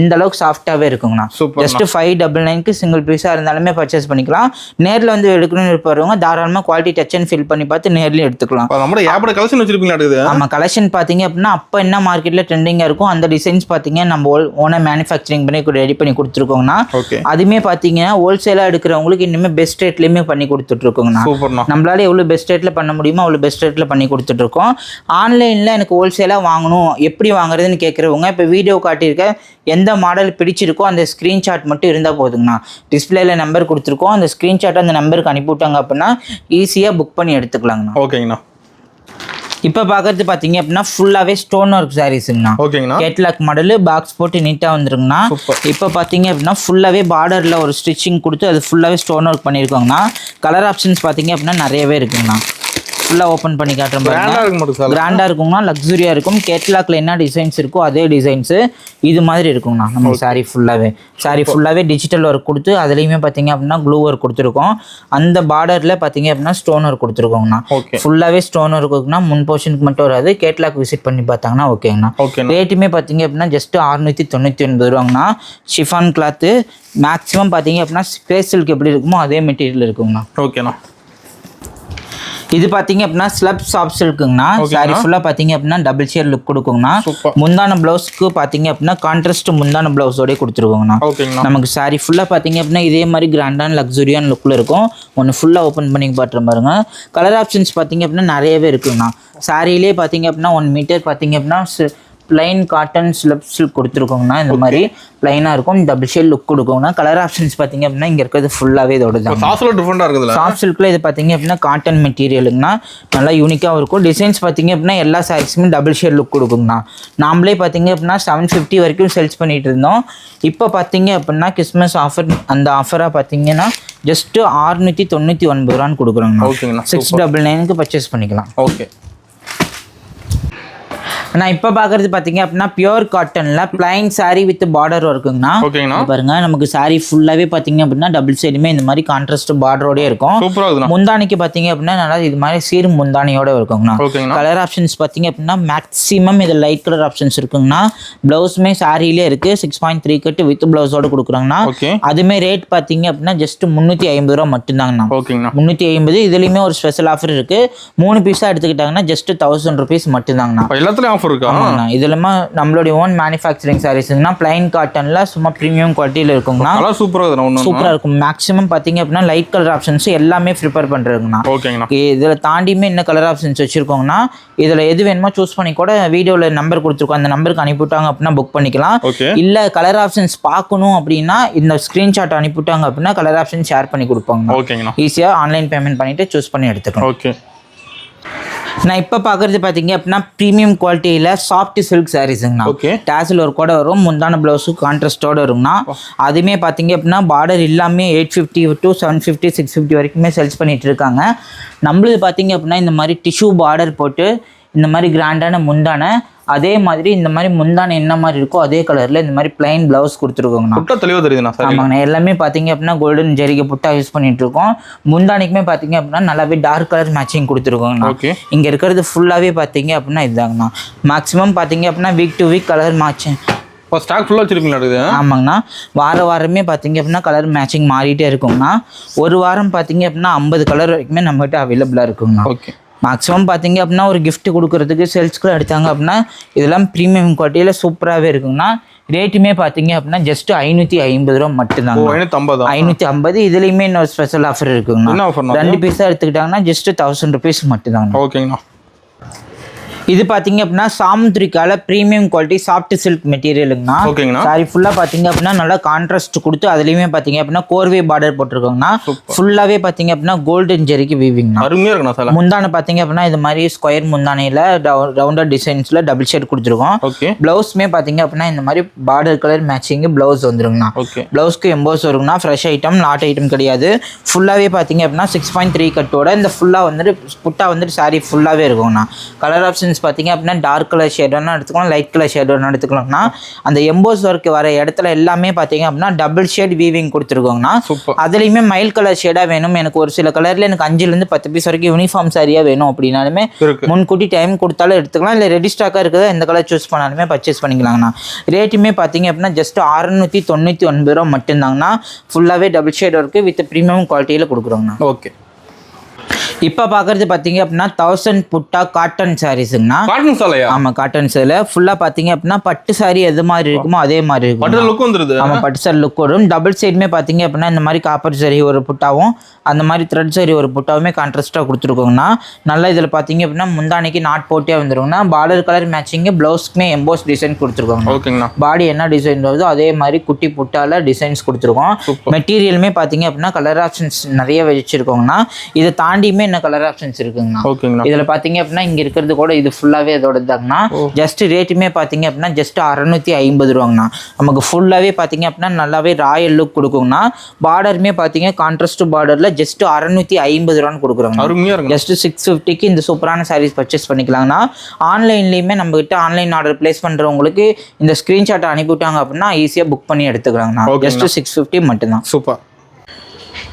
இந்த அளவுக்கு சாஃப்டாகவே இருக்குங்கண்ணா. ஜஸ்ட் 599க்கு சிங்கிள் பீஸாக இருந்தாலுமே பர்ச்சேஸ் பண்ணிக்கலாம். நேரில் வந்து எடுக்கணும்னு இருப்பவங்க தாராளமாக குவாலிட்டி டச் அண்ட் ஃபீல் பண்ணி பார்த்து நேர்லேயும் எடுத்துக்கலாம். ஆமாம், கலெக்ஷன் பார்த்தீங்க அப்படின்னா அப்போ என்ன மார்க்கெட்டில் ட்ரெண்டிங்காக இருக்கும் அந்த டிசைன்ஸ் பார்த்தீங்க நம்ம ஓனர் மேனுஃபேக்சரிங் பண்ணி ரெடி பண்ணி கொடுத்துருக்கோங்கண்ணா. அதுவுமே பார்த்தீங்கன்னா ஹோல்சேலாக எடுக்கிறவங்களுக்கு இன்னுமே பெஸ்ட் ரேட்லையுமே பண்ணி கொடுத்துட்ருக்கோங்கண்ணா. நம்மளால எவ்வளோ பெஸ்ட் ரேட்டில் பண்ண முடியுமோ அவ்வளோ பெஸ்ட் ரேட்டில் பண்ணி கொடுத்துட்ருக்கோம். ஆன்லைனில் எனக்கு ஹோல்சேலாக வாங்கணும் எப்படி வாங்குறதுன்னு கேட்குறவங்க இப்போ வீடியோ காட்டியிருக்க எந்த மாடல் பிடிச்சிருக்கோ அந்த ஸ்க்ரீன்ஷாட் மட்டும் இருந்தால் போதுங்கண்ணா. டிஸ்பிளேல நம்பர் கொடுத்துருக்கோம். அந்த ஸ்க்ரீன்ஷாட்டை அந்த நம்பருக்கு அனுப்பிவிட்டாங்க அப்படின்னா ஈஸியாக புக் பண்ணி எடுத்துக்கலாங்கண்ணா. ஓகேங்கண்ணா. இப்போ பார்க்கறது பார்த்தீங்க அப்படின்னா ஃபுல்லாகவே ஸ்டோன் ஒர்க் சாரீஸுங்கண்ணா. ஓகேங்கண்ணா. கேட்லாக் மாடல் பாக்ஸ் போட்டு நீட்டாக வந்துருங்கண்ணா. இப்போ பார்த்தீங்க அப்படின்னா ஃபுல்லாகவே பார்டரில் ஒரு ஸ்டிச்சிங் கொடுத்து அது ஃபுல்லாகவே ஸ்டோன் ஒர்க் பண்ணியிருக்கோங்கண்ணா. கலர் ஆப்ஷன்ஸ் பார்த்தீங்க அப்படின்னா நிறையவே இருக்குங்கண்ணா. ஃபுல்லாக ஓப்பன் பண்ணி காட்டுறேன் பாருங்க. கிராண்டாக இருக்குங்கண்ணா. லக்ஸுரியாக இருக்கும். கேட்லாக்ல என்ன டிசைன்ஸ் இருக்கோ அதே டிசைன்ஸு இது மாதிரி இருக்குங்கண்ணா. நம்ம சாரீ ஃபுல்லாகவே டிஜிட்டல் ஒர்க் கொடுத்து அதுலேயுமே பார்த்தீங்க அப்படின்னா க்ளூ ஒர்க் கொடுத்துருக்கோம். அந்த பார்டரில் பார்த்தீங்க அப்படின்னா ஸ்டோன் ஒர்க் கொடுத்துருக்கோங்கண்ணா. ஃபுல்லாகவே ஸ்டோன் ஒர்க் இருக்குன்னா முன் போர்ஷனுக்கு மட்டும் வராது. கேட்லாக் விசிட் பண்ணி பார்த்தாங்கன்னா ஓகேங்கண்ணா. ரேட்டுமே பார்த்தீங்க அப்படின்னா ஜஸ்ட் 699 ரூபாங்கண்ணா. ஷிஃபான் கிளாத்து மேக்ஸிமம் பார்த்தீங்க அப்படின்னா ஸ்பேஸ் சில்க் எப்படி இருக்குமோ அதே மெட்டீரியல் இருக்குங்கண்ணா. ஓகேண்ணா. இது பார்த்தீங்க அப்படின்னா ஸ்லப் சாஃப்ட் சில்க்குங்கண்ணா. சாரி ஃபுல்லாக பார்த்தீங்க அப்படின்னா டபுள் ஷேர் லுக் கொடுக்குங்கண்ணா. முந்தான ப்ளவுஸ்க்கு பார்த்தீங்க அப்படின்னா கான்ட்ராஸ்ட் முந்தான ப்ளவுஸோடய கொடுத்துருக்கோங்கண்ணா. நமக்கு சாரி ஃபுல்லாக பார்த்தீங்க அப்படின்னா இதே மாதிரி கிராண்டான லக்ஸுரியான லுக்கில் இருக்கும். ஒன்று ஃபுல்லாக ஓப்பன் பண்ணி பாட்டுற பாருங்க. கலர் ஆப்ஷன்ஸ் பார்த்தீங்க அப்படின்னா நிறையவே இருக்குங்கண்ணா. சாரியிலே பார்த்தீங்க அப்படின்னா 1 மீட்டர் பார்த்தீங்க அப்படின்னா பிளைன் காட்டன் ஸ்லப் சில்க் கொடுத்துருக்கோங்கண்ணா. இந்த மாதிரி பிளைனாக இருக்கும். டபுள் ஷேட் லுக் கொடுக்குங்கண்ணா. கலர் ஆப்ஷன்ஸ் பார்த்தீங்க அப்படின்னா இங்கே இருக்கிறது ஃபுல்லாகவே இதோட தான். சாஃப்ட் சில்கில் இது பார்த்தீங்க அப்படின்னா காட்டன் மெட்டீரியலுங்கண்ணா. நல்லா யூனிக்காகவும் இருக்கும். டிசைன்ஸ் பார்த்தீங்க அப்படின்னா எல்லா சாரீஸுமே டபுள் ஷேட் லுக் கொடுக்குங்கண்ணா. நாமளே பார்த்தீங்க அப்படின்னா 750 வரைக்கும் சேல்ஸ் பண்ணிட்டு இருந்தோம். இப்போ பார்த்தீங்க அப்படின்னா கிறிஸ்மஸ் ஆஃபர் அந்த ஆஃபராக பார்த்தீங்கன்னா ஜஸ்ட் 699 ரூபான்னு கொடுக்குறோங்கண்ணா. 699க்கு பர்ச்சேஸ் பண்ணிக்கலாம். ஓகே. நான் இப்போ பார்க்குறது பார்த்தீங்க அப்படின்னா பியூர் காட்டனில் பிளைன் saree வித் பார்டர் இருக்குங்கண்ணா. ஓகேங்கண்ணா. பாருங்க நமக்கு saree ஃபுல்லாகவே பார்த்தீங்க அப்படின்னா டபுள் சைடுமே இந்த மாதிரி கான்ட்ராஸ்ட் பார்டரோடய இருக்கும். சூப்பராக இருக்குண்ணா. முந்தானிக்கு பார்த்தீங்க அப்படின்னா நல்லா இது மாதிரி சீர் முந்தானியோட இருக்குங்கண்ணா. ஓகேங்கண்ணா. கலர் ஆப்ஷன்ஸ் பார்த்தீங்க அப்படின்னா மேக்ஸிமம் இது லைட் கலர் ஆப்ஷன்ஸ் இருக்குங்கண்ணா. ப்ளவுஸுமே சாரியிலே இருக்குது 6.3 கட் வித் ப்ளவுஸோட கொடுக்குறாங்கண்ணா. அதுமே ரேட் பார்த்தீங்க அப்படின்னா ஜஸ்ட் 350 ரூபா மட்டும்தாங்கண்ணா. ஓகேங்கண்ணா. 350. இதுலேயுமே ஒரு ஸ்பெஷல் ஆஃபர் இருக்குது. 3 பீஸாக எடுத்துக்கிட்டாங்கன்னா ஜஸ்ட் 1000 rupees மட்டும்தாங்கண்ணா. எல்லாத்துலயும் ஆஃபர் இருக்கா? ஆமாங்கண்ணா. இதுலமா நம்மளுடைய ஓன் மேனுஃபேக்சரிங் சாரீஸ்னா பிளைன் காட்டன்ல சும்மா ப்ரீமியம் குவாலிட்டியில் இருக்குங்கண்ணா. நல்லா சூப்பராக இருக்கும். மேக்ஸிமம் பார்த்தீங்க அப்படின்னா லைட் கலர் ஆப்ஷன்ஸ் எல்லாமே ப்ரிப்பேர் பண்ணுறதுங்கண்ணா. ஓகேங்கண்ணா. இதில் தாண்டியுமே என்ன கலர் ஆப்ஷன்ஸ் வச்சிருக்கோங்கன்னா இதில் எது வேணுமோ சூஸ் பண்ணி கூட வீடியோவில் நம்பர் கொடுத்துருக்கோம், அந்த நம்பருக்கு அனுப்பிவிட்டாங்க அப்படின்னா புக் பண்ணிக்கலாம். இல்லை கலர் ஆப்ஷன்ஸ் பார்க்கணும் அப்படின்னா இந்த ஸ்க்ரீன்ஷாட் அனுப்பிவிட்டாங்க அப்படின்னா கலர் ஆப்ஷன் ஷேர் பண்ணி கொடுப்பாங்க. ஓகேங்கண்ணா. ஈஸியாக ஆன்லைன் பேமெண்ட் பண்ணிட்டு சூஸ் பண்ணி எடுத்துக்கலாம். ஓகே. நான் இப்போ பார்க்குறது பார்த்தீங்க அப்படின்னா ப்ரீமியம் குவாலிட்டியில் சாஃப்ட் சில்க் சாரீஸுங்கண்ணா. டேசில் ஒரு கூட வரும், முந்தான ப்ளவுஸு கான்ட்ராஸ்டோட வருங்கண்ணா. அதுவுமே பார்த்தீங்க அப்படின்னா பார்டர் எல்லாமே 850 to 750 650 வரைக்குமே சேல்ஸ் பண்ணிட்டு இருக்காங்க. நம்மளுது பார்த்தீங்க அப்படின்னா இந்த மாதிரி டிஷ்யூ பார்டர் போட்டு இந்த மாதிரி கிராண்டான முந்தான, அதே மாதிரி இந்த மாதிரி முந்தான என்ன மாதிரி இருக்கோ அதே கலரில் இந்த மாதிரி பிளைன் ப்ளவுஸ் கொடுத்துருக்கோங்கண்ணா. ஆமாங்கண்ணா. எல்லாமே பார்த்தீங்க அப்படின்னா கோல்டன் ஜெரிகை புட்டா யூஸ் பண்ணிட்டு இருக்கோம். முந்தானிக்குமே பார்த்தீங்க அப்படின்னா நல்லாவே டார்க் கலர் மேட்சிங் கொடுத்துருக்கோங்கண்ணா. இங்கே இருக்கிறது ஃபுல்லாகவே பார்த்தீங்க அப்படின்னா இதுதாங்கண்ணா. மேக்ஸிமம் பார்த்தீங்க அப்படின்னா week to week colour matching stock ஃபுல்லாக வச்சிருக்கீங்களா? ஆமாங்கண்ணா. வாரமே பார்த்தீங்க அப்படின்னா கலர் மேட்சிங் மாறிட்டே இருக்குங்கண்ணா. ஒரு வாரம் பார்த்தீங்க அப்படின்னா 50 கலர் வரைக்குமே நம்மகிட்ட அவைலபிளாக இருக்குங்கண்ணா. ஓகே. மேக்ஸிமம் பார்த்தீங்க அப்படின்னா ஒரு கிஃப்ட் கொடுக்கறதுக்கு சேல்ஸ்க்குள்ள எடுத்தாங்க அப்படின்னா இதெல்லாம் ப்ரீமியம் குவாலிட்டியில் சூப்பராகவே இருக்குங்கண்ணா. ரேட்டுமே பார்த்தீங்க அப்படின்னா ஜஸ்ட் 550 ரூபா மட்டும்தாங்க. 550. இதுலேயுமே இன்னொரு ஸ்பெஷல் ஆஃபர் இருக்குங்கண்ணா. 2 பீஸாக எடுத்துக்கிட்டாங்கன்னா ஜஸ்ட் 1000 rupees மட்டும்தாங்க. ஓகேங்கண்ணா. இது பார்த்தீங்க அப்படின்னா சாமுத்ரிக்கால ப்ரீமியம் குவாலிட்டி சாஃப்ட் சில்க் மெட்டீரியலுங்கண்ணா. சாரி ஃபுல்லாக பார்த்தீங்க அப்படின்னா நல்லா கான்ட்ராஸ்ட் கொடுத்து அதுலேயுமே பார்த்தீங்க அப்படின்னா கோர்வே பார்டர் போட்டிருக்கோங்கண்ணா. ஃபுல்லாகவே பார்த்தீங்க அப்படின்னா கோல்டன் ஜெரிக்கு வீவிங்ண்ணா. முந்தானை பார்த்தீங்க அப்படின்னா இது மாதிரி ஸ்கொயர் முந்தானையில் ரவுண்டர் டிசைன்ஸில் டபுள் ஷேட் கொடுத்துருக்கோம். ப்ளவுஸ்மே பார்த்தீங்க அப்படின்னா இந்த மாதிரி பார்டர் கலர் மேட்சிங் ப்ளவுஸ் வந்துருங்கண்ணா. ப்ளவுஸ்க்கு எம்போஸ் வருங்கண்ணா. ஃப்ரெஷ் ஐட்டம், லாட் ஐட்டம் கிடையாது. ஃபுல்லாகவே பார்த்தீங்க அப்படின்னா 6.3 கட்டோட இந்த ஃபுல்லாக வந்துட்டு புட்டா வந்துட்டு சாரி ஃபுல்லாகவே இருக்குங்கண்ணா. கலர் ஆப்ஷன் பார்த்தீங்க அப்படின்னா டார்க் கலர் ஷேட் வேணா எடுத்துக்கலாம், லைட் கலர் ஷேட் வேணா எடுத்துக்கலாம்னா அந்த எம்போஸ் ஒர்க் வர இடத்துல எல்லாமே பார்த்தீங்க அப்படின்னா டபுள் ஷேட் வீவிங் கொடுத்துருக்கோங்கண்ணா. அதுலேயுமே மைல் கலர் ஷேடாக வேணும், எனக்கு ஒரு சில கலரில் எனக்கு 5 to 10 பீஸ் வரைக்கும் யூனிஃபார்ம் சாரியாக வேணும் அப்படின்னாலுமே முன்கூட்டி டைம் கொடுத்தாலும் எடுத்துக்கலாம். இல்லை ரெடி ஸ்டாக்காக இருக்குது எந்த கலர் சூஸ் பண்ணாலுமே பர்ச்சேஸ் பண்ணிக்கலாங்கண்ணா. ரேட்டுமே பார்த்தீங்க அப்படின்னா ஜஸ்ட் 699 ரூபா மட்டும்தாங்கண்ணா. ஃபுல்லாகவே double shade work with premium குவாலிட்டியில் கொடுக்குறோங்கண்ணா. ஓகே. இப்போ பார்க்குறது பார்த்தீங்க அப்படின்னா 1000 புட்டா காட்டன் சாரீஸுங்கண்ணா. காட்டன் சேலையா? ஆமாம், காட்டன் சேலை. ஃபுல்லாக பார்த்தீங்க அப்படின்னா பட்டு சாரி எது மாதிரி இருக்குமோ அதே மாதிரி இருக்கும். ஆமாம், பட்டு சாரி லுக் வரும். டபுள் சைடுமே பார்த்தீங்க அப்படின்னா இந்த மாதிரி காப்பர் சாரி ஒரு புட்டாவும் அந்த மாதிரி த்ரெட் சாரி ஒரு புட்டாவுமே கான்ட்ராஸ்ட்டாக கொடுத்துருக்கோங்கண்ணா. நல்லா இதில் பார்த்தீங்க அப்படின்னா முந்தானிக்கு நாட் போட்டே வந்துருங்கண்ணா. பார்டர் கலர் மேட்சிங்கு, ப்ளவுஸ்க்குமே எம்போஸ் டிசைன் கொடுத்துருக்கோங்க. ஓகேங்கண்ணா. பாடி என்ன டிசைன் வருதோ அதே மாதிரி குட்டி புட்டால டிசைன்ஸ் கொடுத்துருக்கோம். மெட்டீரியலுமே பார்த்தீங்க அப்படின்னா கலர் ஆப்ஷன்ஸ் நிறைய வச்சிருக்கோங்கண்ணா. இதை தாண்டியுமே என்ன கலர் ஆப்ஷன்ஸ் இருக்குங்கண்ணா. இதுல பாத்தீங்க அப்படின்னா இங்க இருக்கிறது கூட இது ஃபுல்லாவே இதோட தாங்கண்ணா. ஜஸ்ட் ரேட்டுமே பாத்தீங்க அப்படின்னா ஜஸ்ட் 650 ரூபாங்கண்ணா. நமக்கு ஃபுல்லாவே பாத்தீங்க அப்படின்னா நல்லாவே ராயல் லுக் கொடுக்குங்கண்ணா. பார்டருமே பாத்தீங்க கான்ட்ராஸ்ட் பார்டர்ல ஜஸ்ட் 650 ரூபான்னு கொடுக்குறாங்க. ஜஸ்ட் 650க்கு இந்த சூப்பரான சாரீஸ் பர்ச்சேஸ் பண்ணிக்கலாங்கண்ணா. ஆன்லைன்லயுமே நம்ம கிட்ட ஆன்லைன் ஆர்டர் பிளேஸ் பண்றவங்களுக்கு இந்த ஸ்கிரீன்ஷாட் அனுப்பிவிட்டாங்க அப்படின்னா ஈஸியா புக் பண்ணி எடுத்துக்கலாங்கண்ணா. ஜஸ்ட் 650 மட்டும்தான். சூப்பர்.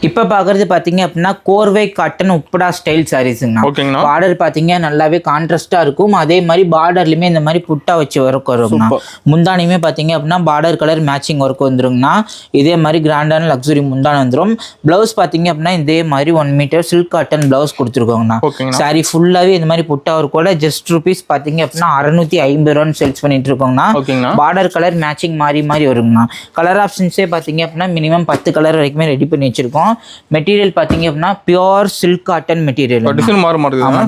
இப்போ பார்க்குறது பார்த்தீங்க அப்படின்னா கோர்வை காட்டன் உப்படா ஸ்டைல் சாரீஸுங்கண்ணா. பார்டர் பார்த்தீங்க நல்லாவே கான்ட்ராஸ்டாக இருக்கும். அதே மாதிரி பார்டர்லையுமே இந்த மாதிரி புட்டா வச்சு ஒர்க் வருங்கண்ணா. முந்தானியுமே பார்த்தீங்க அப்படின்னா பார்டர் கலர் மேட்சிங் ஒர்க் வந்துருங்கண்ணா. இதே மாதிரி கிராண்டான லக்ஸுரி முந்தானி வந்துடும். ப்ளவுஸ் பார்த்தீங்க அப்படின்னா இதே மாதிரி 1 மீட்டர் சில்க் காட்டன் ப்ளவுஸ் கொடுத்துருக்கோங்கண்ணா. சாரி ஃபுல்லாகவே இந்த மாதிரி புட்டா ஒர்க்கோட ஜஸ்ட் ரூபீஸ் பார்த்தீங்க அப்படின்னா 650 ரூபான்னு சேல்ஸ் பண்ணிட்டு இருக்கோங்கண்ணா. பார்டர் கலர் மேட்சிங் மாறி மாறி வருங்கண்ணா. கலர் ஆப்ஷன்ஸே பார்த்தீங்க அப்படின்னா மினிமம் 10 கலர் வரைக்குமே ரெடி பண்ணி வச்சிருக்கோம். மெட்டீரியல் பாத்தீங்க அப்படின்னா pure silk cotton material.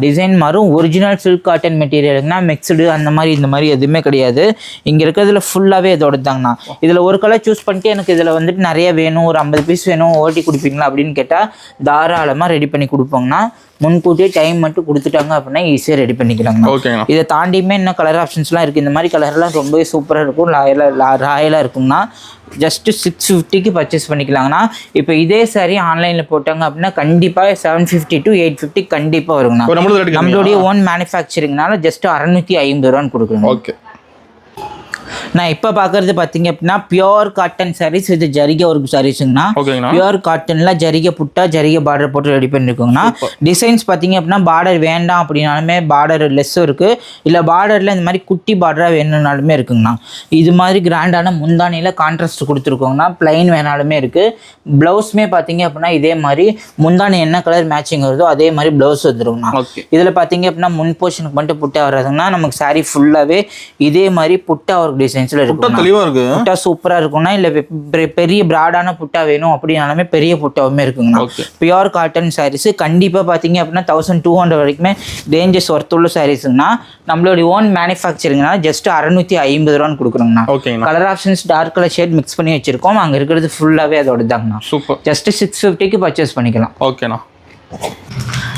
Design மாறும். ஒரிஜினல் சில்க் காட்டன் மெட்டீரியல்னா மிக்ஸ்டு அந்த மாதிரி இந்த மாதிரி எதுவுமே கிடையாது. இங்க இருக்கிறதுல ஃபுல்லாவே இதோட தாங்கண்ணா. இதுல ஒரு கலர் சூஸ் பண்ணிட்டு எனக்கு இதுல வந்துட்டு நிறைய வேணும், ஒரு 50 பீஸ் வேணும், ஓட்டி கொடுப்பீங்களா அப்படின்னு கேட்டா தாராளமா ரெடி பண்ணி கொடுப்போங்கண்ணா. முன்கூட்டியே டைம் மட்டும் கொடுத்துட்டாங்க அப்படின்னா ஈஸியாக ரெடி பண்ணிக்கலாங்க. ஓகேங்க. இதை தாண்டியுமே இன்னும் கலர் ஆப்ஷன்ஸ்லாம் இருக்குது. இந்த மாதிரி கலர்லாம் ரொம்பவே சூப்பராக இருக்கும், ராயலாக இருக்கும்னா ஜஸ்ட் 650க்கு பர்ச்சேஸ் பண்ணிக்கலாங்கண்ணா. இப்போ இதே சாரி ஆன்லைனில் போட்டாங்க அப்படின்னா கண்டிப்பாக 750 to 850 கண்டிப்பாக வருங்கண்ணா. நம்மளுடைய ஓன் மேனுஃபேக்சரிங்னால ஜஸ்ட் 650 ரூபான்னு கொடுக்குறோங்க. ஓகே. நான் இப்போ பார்க்குறது பார்த்தீங்க அப்படின்னா பியோர் காட்டன் சாரீஸ், இது ஜரிகை ஒர்க் சாரீஸுங்கண்ணா. பியோர் காட்டனில் ஜரிகை புட்டா ஜரிகை பார்டர் போட்டு ரெடி பண்ணியிருக்கோங்கண்ணா. டிசைன்ஸ் பார்த்தீங்க அப்படின்னா பார்டர் வேண்டாம் அப்படின்னாலுமே பார்டர் லெஸ்ஸும் இருக்குது, இல்லை பார்டரில் இந்த மாதிரி குட்டி பார்டராக வேணும்னாலுமே இருக்குங்கண்ணா. இது மாதிரி கிராண்டான முந்தானியில் கான்ட்ராஸ்ட் கொடுத்துருக்கோங்கண்ணா. பிளைன் வேணாலுமே இருக்குது. ப்ளவுஸுமே பார்த்தீங்க அப்படின்னா இதே மாதிரி முந்தானி என்ன கலர் மேட்சிங் வருதோ அதே மாதிரி ப்ளவுஸ் வந்துருங்கண்ணா. இதில் பார்த்தீங்க அப்படின்னா முன் போர்ஷனுக்கு மட்டும் புட்டா வராதுங்கன்னா நமக்கு சாரீ ஃபுல்லாகவே இதே மாதிரி புட்டா ஒர்க் டிசைன்ஸ்ல இருக்கும். தெளிவா இருக்கு, புட்டா சூப்பரா இருக்கும்னா. இல்ல பெரிய பிராடான புட்டா வேணும் அப்படினாலுமே பெரிய புட்டாவுமே இருக்குங்கண்ணா. பியோர் காட்டன் சாரீஸ் கண்டிப்பா பாத்தீங்க அப்படின்னா 1200 வரைக்குமே ரேஞ்சஸ் ஒர்த் உள்ள சாரீஸ்னா நம்மளோட ஓன் மேனுஃபேக்சரிங்னா ஜஸ்ட் 650 ரூபான்னு கொடுக்குறோங்கண்ணா. Colour options dark colour shade mix பண்ணி வச்சிருக்கோம். அங்க இருக்கிறது ஃபுல்லாவே அதோட தாங்கண்ணா. ஜஸ்ட் 650க்கு பர்ச்சேஸ் பண்ணிக்கலாம். ஓகேண்ணா.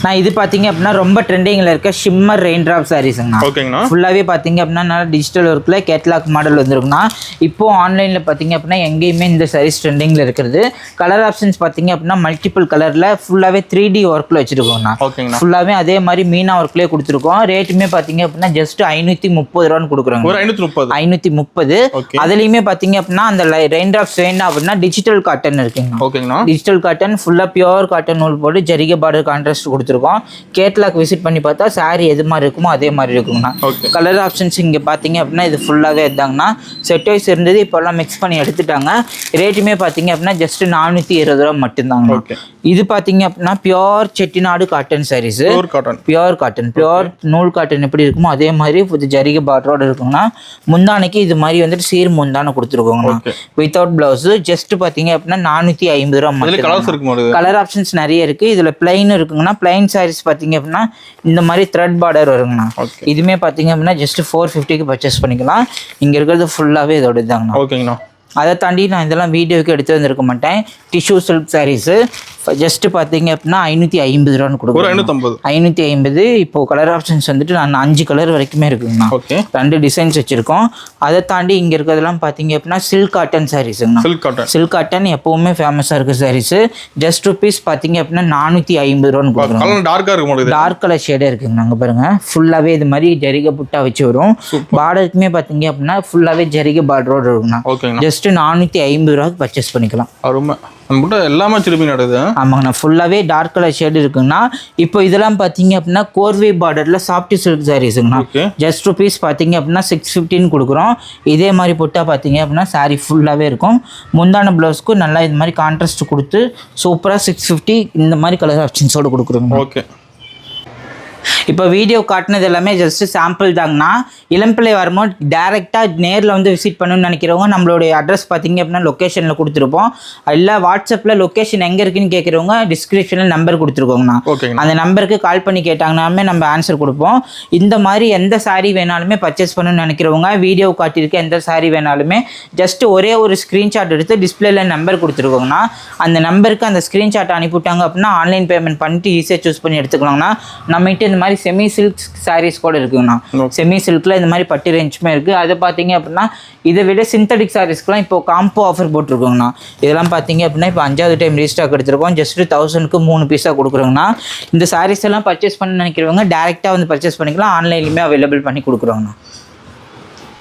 நான் இது பார்த்தீங்க அப்படின்னா ரொம்ப ட்ரெண்டிங்கில் இருக்க ஷிம்மர் ரெயின் ட்ராப் சாரீஸுங்கண்ணா. ஓகேங்கண்ணா. ஃபுல்லாகவே பார்த்தீங்க அப்படின்னா நல்லா டிஜிட்டல் ஒர்க்கில் கேட்லாக் மாடல் வந்துருக்குண்ணா. இப்போ ஆன்லைனில் பார்த்தீங்க அப்படின்னா எங்கேயுமே இந்த சாரீஸ் ட்ரெண்டிங்கில் இருக்கிறது. கலர் ஆப்ஷன்ஸ் பார்த்தீங்க அப்படின்னா மல்டிபிள் கலரில் ஃபுல்லாகவே 3D ஒர்க்கில் வச்சுருக்கோங்கண்ணா. ஓகேங்கண்ணா. ஃபுல்லாகவே அதே மாதிரி மீனா ஒர்க்லேயே கொடுத்துருக்கோம். ரேட்டுமே பார்த்தீங்க அப்படின்னா ஜஸ்ட் 530 ரூபான்னு கொடுக்குறோங்க. 530. அதுலேயுமே பார்த்தீங்க அப்படின்னா அந்த ரெயின் ட்ராப்ஸ் வேண்டாம் அப்படின்னா டிஜிட்டல் காட்டன் இருக்குங்க. ஓகேங்கண்ணா. டிஜிட்டல் காட்டன் ஃபுல்லாக பியோர் காட்டன் நூல் போட்டு ஜரிகை பார்டர் கான்ட்ராஸ்ட் கொடுத்துருக்கோம். கேட்லாக் விசிட் பண்ணி பார்த்தா சாரி எது மாதிரி இருக்குமோ அதே மாதிரி இருக்குங்கண்ணா. கலர் ஆப்ஷன்ஸ் இங்கே பார்த்தீங்க அப்படின்னா இது ஃபுல்லாகவே இருந்தாங்கண்ணா. செட் வைஸ் இருந்தது, இப்போல்லாம் மிக்ஸ் பண்ணி எடுத்துட்டாங்க. ரேட்டுமே பார்த்தீங்க அப்படின்னா ஜஸ்ட் 420 ரூபா மட்டும்தாங்க. இது பார்த்தீங்க அப்படின்னா pure Chettinad cotton saris. Pure cotton pure நூல் காட்டன் எப்படி இருக்குமோ அதே மாதிரி ஜரிகை பார்டரோட இருக்குங்கண்ணா. முந்தானைக்கு இது மாதிரி வந்துட்டு சீர் முந்தானை கொடுத்துருக்கோங்கண்ணா. வித்தவுட் பிளவுஸ் ஜஸ்ட் பார்த்தீங்க அப்படின்னா 450 ரூபா மட்டும். கலர் ஆப்ஷன்ஸ் நிறைய இருக்கு. இதுல பிளைன் இருக்குங்கன்னா பிளைன் சாரீஸ் பார்த்தீங்க அப்படின்னா இந்த மாதிரி த்ரெட் பார்டர் வருங்கண்ணா. இதுவுமே பார்த்தீங்க அப்படின்னா ஜஸ்ட் 450க்கு பர்ச்சேஸ் பண்ணிக்கலாம். இங்கே இருக்கிறது ஃபுல்லாகவே இதோட இதுதாங்கண்ணா. ஓகேங்கண்ணா. அதை தாண்டி நான் இதெல்லாம் வீடியோவுக்கு எடுத்து வந்திருக்க மாட்டேன். டிஷ்யூ சில்க் சாரீஸு ஜஸ்ட் பார்த்தீங்க அப்படின்னா 550 ரூபான்னு கொடுக்குறோம். 550. இப்போ கலர் ஆப்ஷன்ஸ் வந்துட்டு நான் 5 கலர் வரைக்குமே இருக்குங்கண்ணா. 2 டிசைன்ஸ் வச்சிருக்கோம். அதை தாண்டி இங்கே இருக்கிறதெல்லாம் பார்த்தீங்க அப்படின்னா சில்க் காட்டன் சாரீஸுங்கண்ணா. சில்க் காட்டன் எப்பவுமே ஃபேமஸாக இருக்குது சாரீஸ். ஜஸ்ட் ருபீஸ் பார்த்தீங்க அப்படின்னா 450 ரூபான்னு கொடுக்குறோம். டார்க் கலர் ஷேடே இருக்குங்க. நாங்கள் பாருங்க ஃபுல்லாகவே இது மாதிரி ஜரிகை புட்டா வச்சு வரும். பார்டருக்குமே பார்த்தீங்க அப்படின்னா ஃபுல்லாகவே ஜரிகை பார்டரோடு இருக்குங்கண்ணா. ஜஸ்ட் 450 ரூபாய்க்கு பர்ச்சேஸ் பண்ணிக்கலாம். எல்லாமே ஆமாங்கண்ணா. ஃபுல்லாகவே டார்க் கலர் ஷேடு இருக்குங்கண்ணா. இப்போ இதெல்லாம் பார்த்தீங்க அப்படின்னா கோர்வே பார்டரில் சாஃப்ட் சில்க் சாரீஸுங்கண்ணா. ஜஸ்ட் ருபீஸ் பார்த்தீங்க அப்படின்னா 650ன்னு கொடுக்குறோம். இதே மாதிரி போட்டால் பார்த்தீங்க அப்படின்னா சாரீ ஃபுல்லாகவே இருக்கும். முந்தான ப்ளவுஸ்க்கு நல்லா இது மாதிரி கான்ட்ராஸ்ட் கொடுத்து சூப்பராக 650 இந்த மாதிரி கலர் ஆப்ஷன்ஸோடு கொடுக்குறோங்க. ஓகே. இப்போ வீடியோ காட்டினது எல்லாமே ஜஸ்ட் சாம்பிள் தாங்கண்ணா. இளம்பிள்ளை வரும்போது டேரெக்டாக நேரில் வந்து விசிட் பண்ணணும்னு நினைக்கிறவங்க நம்மளுடைய அட்ரஸ் பார்த்தீங்க அப்படின்னா லொக்கேஷனில் கொடுத்துருப்போம். இல்லை வாட்ஸ்அப்பில் லொக்கேஷன் எங்கே இருக்குன்னு கேட்குறவங்க டிஸ்கிரிப்ஷனில் நம்பர் கொடுத்துருக்கோங்கண்ணா. அந்த நம்பருக்கு கால் பண்ணி கேட்டாங்கன்னாமே நம்ம ஆன்சர் கொடுப்போம். இந்த மாதிரி எந்த சாரீ வேணாலுமே பர்ச்சேஸ் பண்ணணும்னு நினைக்கிறவங்க வீடியோ காட்டியிருக்க எந்த சாரீ வேணாலுமே ஜஸ்ட் ஒரே ஒரு ஸ்க்ரீன்ஷாட் எடுத்து டிஸ்பிளேல நம்பர் கொடுத்துருக்கோங்கண்ணா. அந்த நம்பருக்கு அந்த ஸ்க்ரீன்ஷாட் அனுப்பிவிட்டாங்க அப்படின்னா ஆன்லைன் பேமெண்ட் பண்ணிட்டு ஈஸியாக சூஸ் பண்ணி எடுத்துக்கலாங்கண்ணா. நம்மகிட்ட இந்த மாதிரி செமி சில்க் சாரீஸ் கூட இருக்குங்கண்ணா. செமி சில்க்ல இந்த மாதிரி பட்டு ரேஞ்சுமே இருக்கு. அதை பார்த்தீங்க அப்படின்னா இதை விட சிந்தட்டிக் சாரீஸ்க்குலாம் இப்போ காம்போ ஆஃபர் போட்டிருக்கோங்கண்ணா. இதெல்லாம் பார்த்தீங்க அப்படின்னா இப்போ 5வது டைம் ரீஸ்டாக் எடுத்திருக்கோம். ஜஸ்ட் 1000க்கு 3 பீஸாக கொடுக்குறோங்கண்ணா. இந்த சாரீஸ் எல்லாம் பர்ச்சேஸ் பண்ண நினைக்கிறவங்க டேரெக்டாக வந்து பர்ச்சேஸ் பண்ணிக்கலாம். ஆன்லைன்லையுமே அவைலபிள் பண்ணி கொடுக்குறோங்கண்ணா.